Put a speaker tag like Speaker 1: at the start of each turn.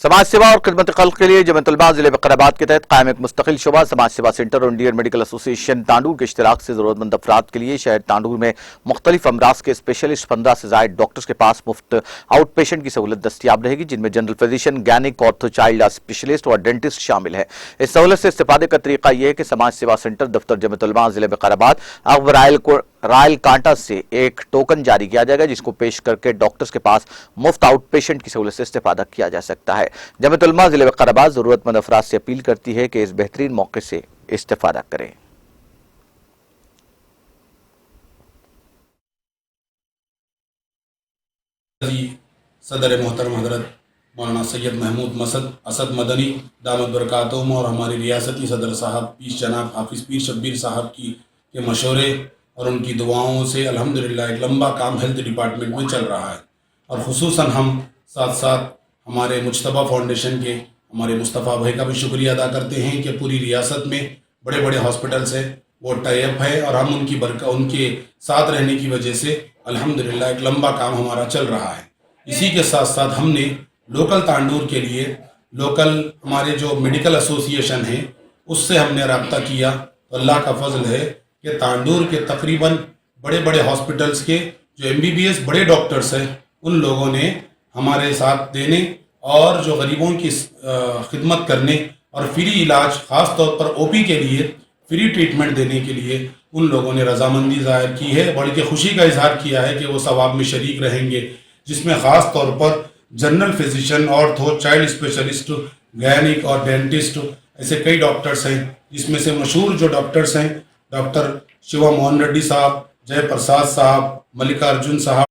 Speaker 1: समाज सेवा और खिदमत खल्क के लिए जमीयत उलमा जिले विकाराबाद के तहत कायम एक मुस्तकिल शुबा समाज सेवा सेंटर और इंडियन मेडिकल एसोसिएशन तांडूर के इश्तराक से जरूरतमंद अफराद के लिए शहर तांडूर में मुख्तलिफ अमराज के स्पेशलिस्ट 15 से जायद डॉक्टर्स के पास मुफ्त आउट पेशेंट की सहूलत दस्तियाब रहेगी, जिनमें general physician, gynaec, ortho, child specialist और डेंटिस्ट शामिल है। इस सहूलत से इस्तेफादे का तरीका यह है कि समाज सेवा सेंटर दफ्तर जमीयत उलमा जिले विकाराबाद अगव रायल कांटा से एक टोकन जारी किया जाएगा, जिसको पेश करके डॉक्टर्स के पास मुफ्त आउट पेशेंट की सहूलत से इस्तेफादा किया जा सकता है। जमीयत उलमा जिले विकाराबाद जरूरतमंद अफराद से अपील करती है कि इस बेहतरीन मौके से इस्तेफादा करें।
Speaker 2: सदर मोहतरम हजरत मौलाना सैयद महमूद मसद असद मदनी दामद बरकातुहुम और हमारे रियासती सदर साहब पीर जनाब हाफिज़ पीर शब्बीर साहब के मशवरे और उनकी दुआओं से अल्हम्दुलिल्लाह एक लंबा काम हेल्थ डिपार्टमेंट में चल रहा है। और ख़ुसूसन हम साथ साथ हमारे मुज्तबा फाउंडेशन के हमारे मुस्तफ़ा भाई का भी शुक्रिया अदा करते हैं कि पूरी रियासत में बड़े बड़े हॉस्पिटल्स हैं, वो टाइप है और हम उनके साथ रहने की वजह से अल्हम्दुलिल्लाह एक लंबा काम हमारा चल रहा है। इसी के साथ साथ हमने लोकल तांडूर के लिए लोकल हमारे जो मेडिकल एसोसिएशन है उससे हमने रब्ता किया, तो अल्लाह का फजल है कि तांडूर के तकरीबन बड़े बड़े हॉस्पिटल्स के जो MBBS बड़े डॉक्टर्स हैं उन लोगों ने हमारे साथ देने और जो गरीबों की खिदमत करने और फ्री इलाज ख़ास तौर पर OP के लिए फ्री ट्रीटमेंट देने के लिए उन लोगों ने रजामंदी ज़ाहिर की है, बल्कि खुशी का इजहार किया है कि वो सवाब में शरीक रहेंगे, जिसमें ख़ास तौर पर general physician, ortho, child specialist, gynaec और डेंटिस्ट ऐसे कई डॉक्टर्स हैं, जिसमें से मशहूर जो डॉक्टर्स हैं डॉक्टर शिवा मोहन रेड्डी साहब, जय प्रसाद साहब, मल्लिकार्जुन साहब,